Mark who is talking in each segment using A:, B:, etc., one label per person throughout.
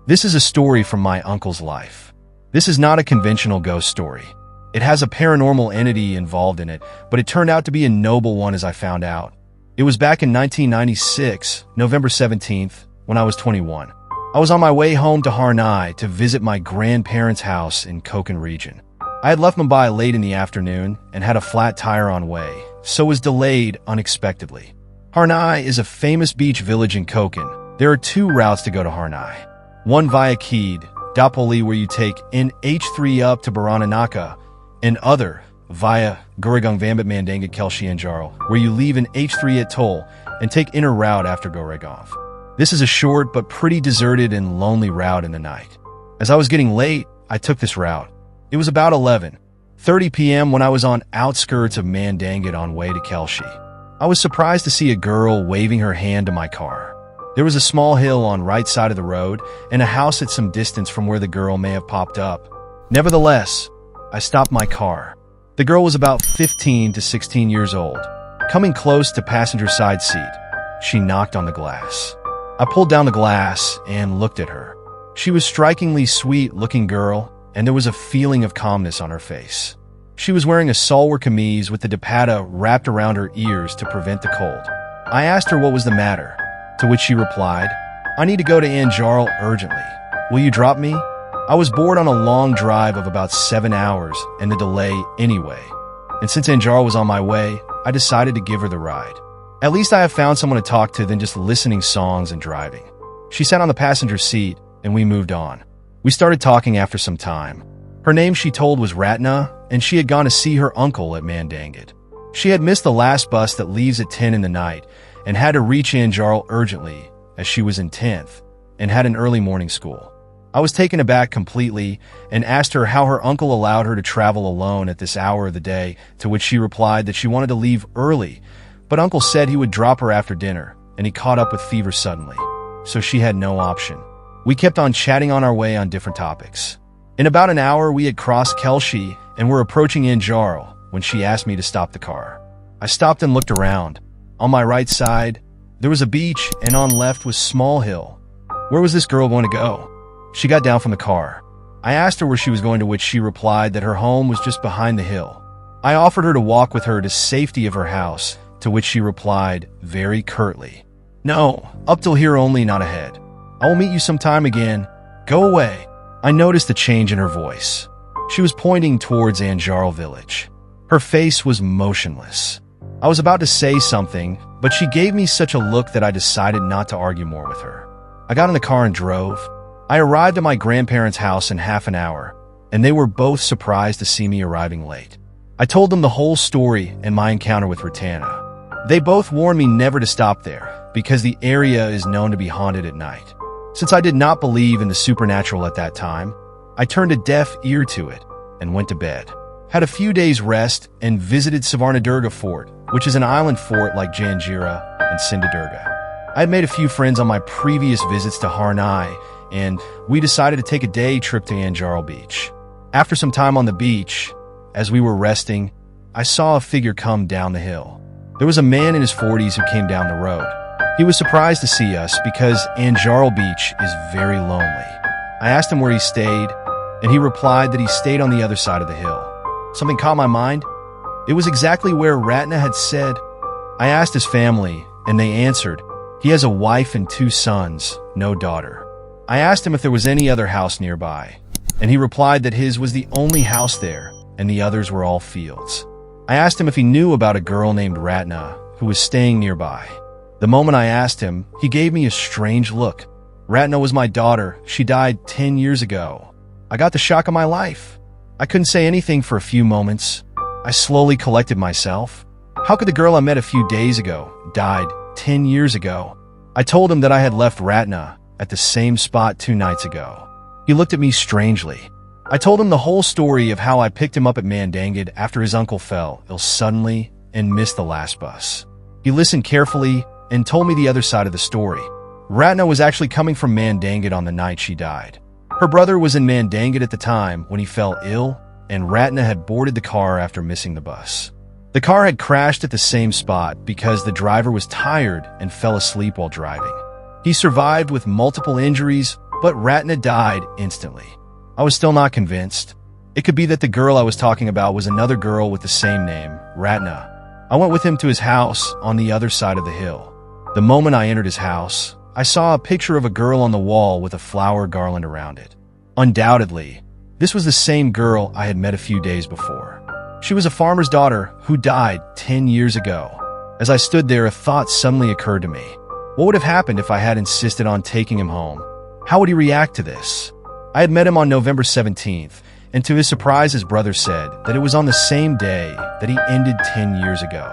A: This is a story from my uncle's life. This is not a conventional ghost story. It has a paranormal entity involved in it, but it turned out to be a noble one as I found out. It was back in 1996, November 17th, when I was 21. I was on my way home to Harnai to visit my grandparents' house in Konkan region. I had left Mumbai late in the afternoon and had a flat tire on way, so was delayed unexpectedly. Harnai is a famous beach village in Konkan. There are two routes to go to Harnai. One via Keed, Dapoli, where you take NH3 up to Barananaka, and other via Goregang Vambat Mandanga Kelshi and Jarl, where you leave an H3 at Toll and take inner route after Goregaon. This is a short but pretty deserted and lonely route in the night. As I was getting late, I took this route. It was about 11:30 p.m. when I was on outskirts of Mandangat on way to Kelshi. I was surprised to see a girl waving her hand to my car. There was a small hill on right side of the road and a house at some distance from where the girl may have popped up. Nevertheless, I stopped my car. The girl was about 15 to 16 years old. Coming close to passenger side seat, she knocked on the glass. I pulled down the glass and looked at her. She was strikingly sweet-looking girl, and there was a feeling of calmness on her face. She was wearing a salwar kameez with the dupatta wrapped around her ears to prevent the cold. I asked her what was the matter, to which she replied, "I need to go to Anjarl urgently. Will you drop me?" I was bored on a long drive of about 7 hours and the delay anyway. And since Anjarl was on my way, I decided to give her the ride. At least I have found someone to talk to than just listening songs and driving. She sat on the passenger seat and we moved on. We started talking after some time. Her name, she told, was Ratna, and she had gone to see her uncle at Mandangat. She had missed the last bus that leaves at 10 in the night and had to reach Anjarl urgently, as she was in 10th and had an early morning school. I was taken aback completely and asked her how her uncle allowed her to travel alone at this hour of the day, to which she replied that she wanted to leave early, but uncle said he would drop her after dinner, and he caught up with fever suddenly, so she had no option. We kept on chatting on our way on different topics. In about an hour, we had crossed Kelshi and were approaching Anjarl when she asked me to stop the car. I stopped and looked around. On my right side, there was a beach, and on left was small hill. Where was this girl going to go? She got down from the car. I asked her where she was going, to which she replied that her home was just behind the hill. I offered her to walk with her to safety of her house, to which she replied very curtly, "No, up till here only, not ahead. I will meet you sometime again. Go away." I noticed a change in her voice. She was pointing towards Anjarl village. Her face was motionless. I was about to say something, but she gave me such a look that I decided not to argue more with her. I got in the car and drove. I arrived at my grandparents' house in half an hour, and they were both surprised to see me arriving late. I told them the whole story and my encounter with Ratana. They both warned me never to stop there, because the area is known to be haunted at night. Since I did not believe in the supernatural at that time, I turned a deaf ear to it and went to bed. Had a few days rest and visited Savarnadurga Fort, which is an island fort like Janjira and Sindhudurga. I had made a few friends on my previous visits to Harnai, and we decided to take a day trip to Anjarl Beach. After some time on the beach, as we were resting, I saw a figure come down the hill. There was a man in his 40s who came down the road. He was surprised to see us because Anjarl Beach is very lonely. I asked him where he stayed, and he replied that he stayed on the other side of the hill. Something caught my mind. It was exactly where Ratna had said. I asked his family, and they answered, he has a wife and 2 sons, no daughter. I asked him if there was any other house nearby, and he replied that his was the only house there, and the others were all fields. I asked him if he knew about a girl named Ratna who was staying nearby. The moment I asked him, he gave me a strange look. Ratna was my daughter. She died 10 years ago. I got the shock of my life. I couldn't say anything for a few moments. I slowly collected myself. How could the girl I met a few days ago died 10 years ago? I told him that I had left Ratna at the same spot 2 nights ago. He looked at me strangely. I told him the whole story of how I picked him up at Mandangat after his uncle fell ill suddenly and missed the last bus. He listened carefully and told me the other side of the story. Ratna was actually coming from Mandangat on the night she died. Her brother was in Mandangat at the time when he fell ill, and Ratna had boarded the car after missing the bus. The car had crashed at the same spot because the driver was tired and fell asleep while driving. He survived with multiple injuries, But Ratna died instantly. I was still not convinced. It could be that the girl I was talking about was another girl with the same name, Ratna. I went with him to his house on the other side of the hill. The moment I entered his house, I saw a picture of a girl on the wall with a flower garland around it. Undoubtedly, this was the same girl I had met a few days before. She was a farmer's daughter who died 10 years ago. As I stood there, a thought suddenly occurred to me. What would have happened if I had insisted on taking him home? How would he react to this? I had met him on November 17th, and to his surprise, his brother said that it was on the same day that he ended 10 years ago.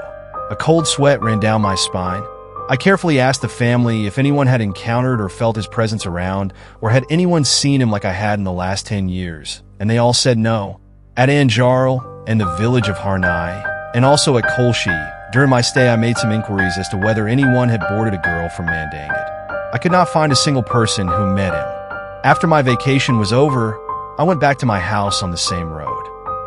A: A cold sweat ran down my spine. I carefully asked the family if anyone had encountered or felt his presence around, or had anyone seen him like I had in the last 10 years, and they all said no. At Anjarl and the village of Harnai, and also at Kolshi, during my stay I made some inquiries as to whether anyone had boarded a girl from Mandangit. I could not find a single person who met him. After my vacation was over, I went back to my house on the same road.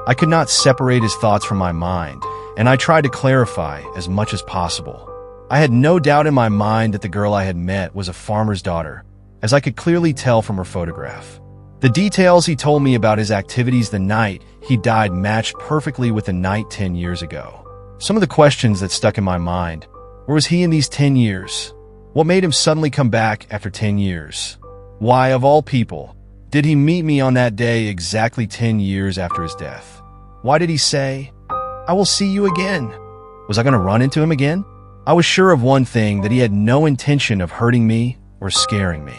A: I could not separate his thoughts from my mind, and I tried to clarify as much as possible. I had no doubt in my mind that the girl I had met was a farmer's daughter, as I could clearly tell from her photograph. The details he told me about his activities the night he died matched perfectly with the night 10 years ago. Some of the questions that stuck in my mind: where was he in these 10 years? What made him suddenly come back after 10 years? Why, of all people, did he meet me on that day exactly 10 years after his death? Why did he say, "I will see you again"? Was I going to run into him again? I was sure of one thing, that he had no intention of hurting me or scaring me.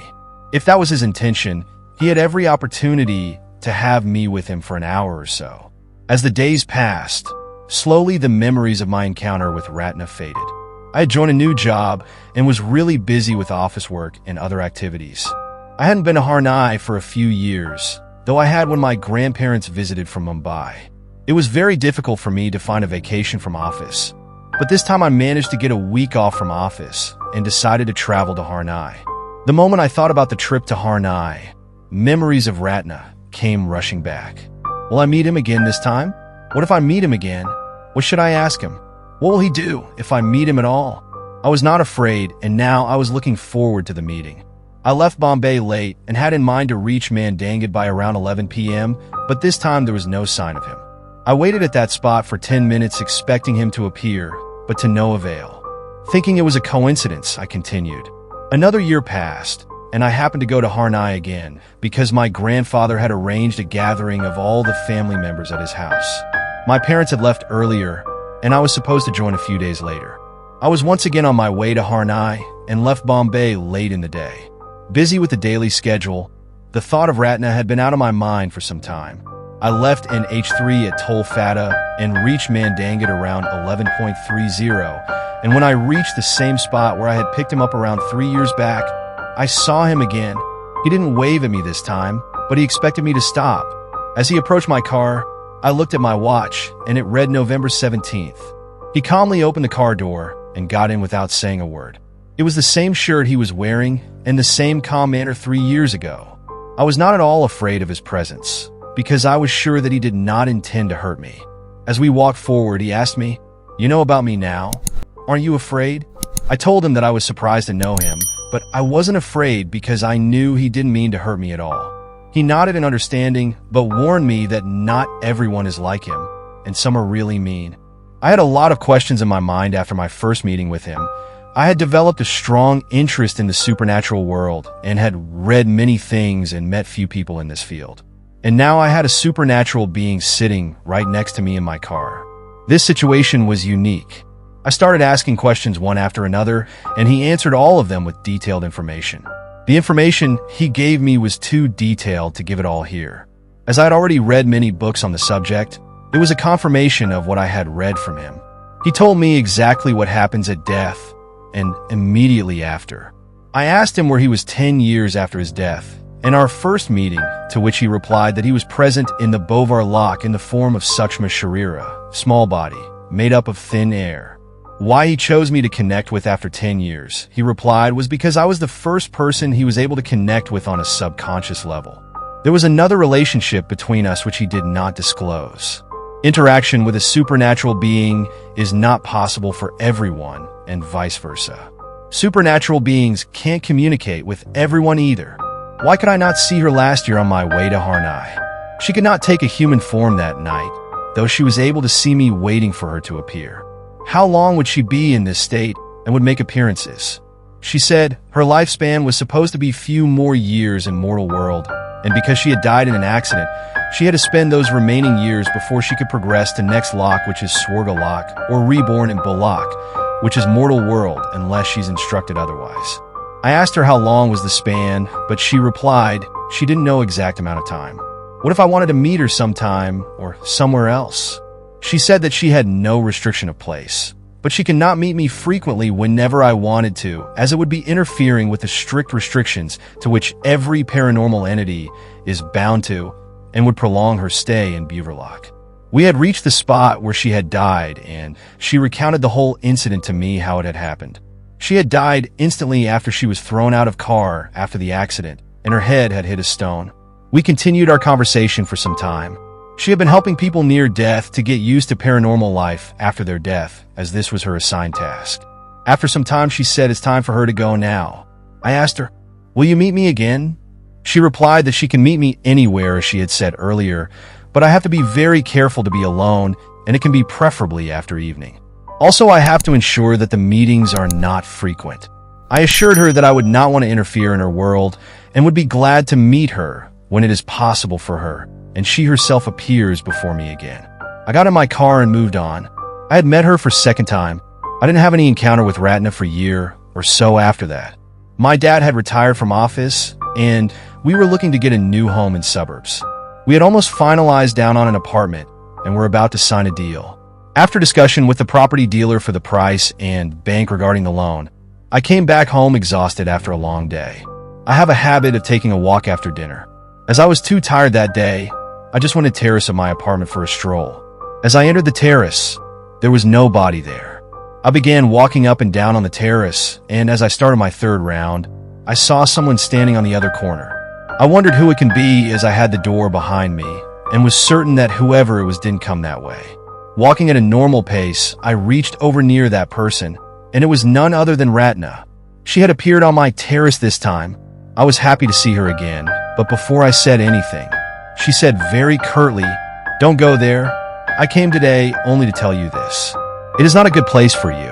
A: If that was his intention, he had every opportunity to have me with him for an hour or so. As the days passed, slowly the memories of my encounter with Ratna faded. I had joined a new job and was really busy with office work and other activities. I hadn't been to Harnai for a few years, though I had when my grandparents visited from Mumbai. It was very difficult for me to find a vacation from office, but this time I managed to get a week off from office and decided to travel to Harnai. The moment I thought about the trip to Harnai, memories of Ratna came rushing back. Will I meet him again this time? What if I meet him again? What should I ask him? What will he do if I meet him at all? I was not afraid, and now I was looking forward to the meeting. I left Bombay late and had in mind to reach Mandangit by around 11 p.m., but this time there was no sign of him. I waited at that spot for 10 minutes expecting him to appear, but to no avail. Thinking it was a coincidence, I continued. Another year passed, and I happened to go to Harnai again because my grandfather had arranged a gathering of all the family members at his house. My parents had left earlier, and I was supposed to join a few days later. I was once again on my way to Harnai and left Bombay late in the day. Busy with the daily schedule, the thought of Ratna had been out of my mind for some time. I left NH3 at Tol Fata and reached Mandangit around 11:30, and when I reached the same spot where I had picked him up around 3 years back, I saw him again. He didn't wave at me this time, but he expected me to stop. As he approached my car, I looked at my watch, and it read November 17th. He calmly opened the car door and got in without saying a word. It was the same shirt he was wearing and the same calm manner 3 years ago. I was not at all afraid of his presence, because I was sure that he did not intend to hurt me. As we walked forward, he asked me, "You know about me now? Aren't you afraid?" I told him that I was surprised to know him, but I wasn't afraid because I knew he didn't mean to hurt me at all. He nodded in understanding, but warned me that not everyone is like him, and some are really mean. I had a lot of questions in my mind after my first meeting with him. I had developed a strong interest in the supernatural world and had read many things and met few people in this field. And now I had a supernatural being sitting right next to me in my car. This situation was unique. I started asking questions one after another, and he answered all of them with detailed information. The information he gave me was too detailed to give it all here. As I had already read many books on the subject, it was a confirmation of what I had read from him. He told me exactly what happens at death and immediately after. I asked him where he was 10 years after his death, in our first meeting, to which he replied that he was present in the Bovar Loch in the form of Sukshma Sharira, small body, made up of thin air. Why he chose me to connect with after 10 years, he replied, was because I was the first person he was able to connect with on a subconscious level. There was another relationship between us which he did not disclose. Interaction with a supernatural being is not possible for everyone, and vice versa. Supernatural beings can't communicate with everyone either. Why could I not see her last year on my way to Harnai? She could not take a human form that night, though she was able to see me waiting for her to appear. How long would she be in this state and would make appearances? She said her lifespan was supposed to be few more years in mortal world, and because she had died in an accident, she had to spend those remaining years before she could progress to next lock, which is Swargalok, or reborn in Bolak, which is mortal world, unless she's instructed otherwise. I asked her how long was the span, but she replied she didn't know exact amount of time. What if I wanted to meet her sometime or somewhere else? She said that she had no restriction of place, but she cannot meet me frequently whenever I wanted to, as it would be interfering with the strict restrictions to which every paranormal entity is bound to and would prolong her stay in Beaverlock. We had reached the spot where she had died, and she recounted the whole incident to me, how it had happened. She had died instantly after she was thrown out of car after the accident, and her head had hit a stone. We continued our conversation for some time. She had been helping people near death to get used to paranormal life after their death, as this was her assigned task. After some time, she said it's time for her to go now. I asked her, "Will you meet me again?" She replied that she can meet me anywhere, as she had said earlier, but I have to be very careful to be alone, and it can be preferably after evening. Also, I have to ensure that the meetings are not frequent. I assured her that I would not want to interfere in her world and would be glad to meet her when it is possible for her, and she herself appears before me again. I got in my car and moved on. I had met her for a second time. I didn't have any encounter with Ratna for a year or so after that. My dad had retired from office, and we were looking to get a new home in suburbs. We had almost finalized down on an apartment and were about to sign a deal. After discussion with the property dealer for the price and bank regarding the loan, I came back home exhausted after a long day. I have a habit of taking a walk after dinner. As I was too tired that day, I just went to the terrace of my apartment for a stroll. As I entered the terrace, there was nobody there. I began walking up and down on the terrace, and as I started my third round, I saw someone standing on the other corner. I wondered who it can be, as I had the door behind me, and was certain that whoever it was didn't come that way. Walking at a normal pace, I reached over near that person, and it was none other than Ratna. She had appeared on my terrace this time. I was happy to see her again, but before I said anything, she said very curtly, "Don't go there. I came today only to tell you this. It is not a good place for you."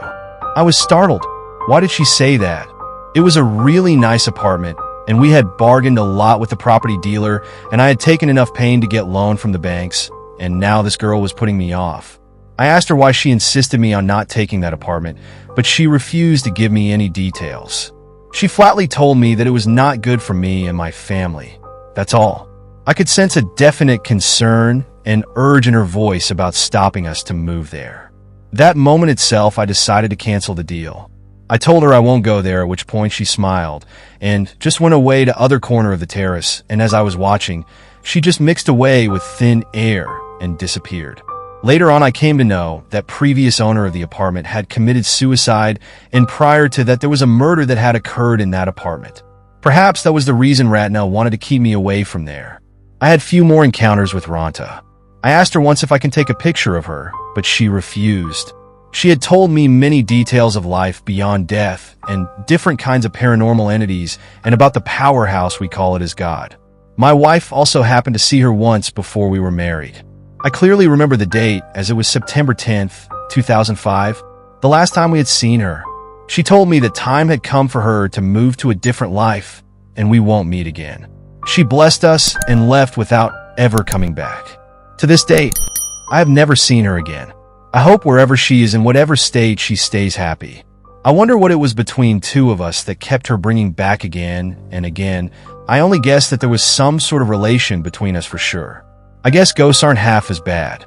A: I was startled. Why did she say that? It was a really nice apartment, and we had bargained a lot with the property dealer, and I had taken enough pain to get loan from the banks, and now this girl was putting me off. I asked her why she insisted me on not taking that apartment, but she refused to give me any details. She flatly told me that it was not good for me and my family. That's all. I could sense a definite concern and urge in her voice about stopping us to move there. That moment itself, I decided to cancel the deal. I told her I won't go there, at which point she smiled and just went away to other corner of the terrace, and as I was watching, she just mixed away with thin air and disappeared. Later on, I came to know that previous owner of the apartment had committed suicide, and prior to that, there was a murder that had occurred in that apartment. Perhaps that was the reason Ratna wanted to keep me away from there. I had few more encounters with Ranta. I asked her once if I can take a picture of her, but she refused. She had told me many details of life beyond death and different kinds of paranormal entities and about the powerhouse we call it as God. My wife also happened to see her once before we were married. I clearly remember the date, as it was September 10th, 2005, the last time we had seen her. She told me that time had come for her to move to a different life, and we won't meet again. She blessed us and left without ever coming back. To this date, I have never seen her again. I hope wherever she is, in whatever state, she stays happy. I wonder what it was between two of us that kept her bringing back again and again. I only guess that there was some sort of relation between us for sure. I guess ghosts aren't half as bad.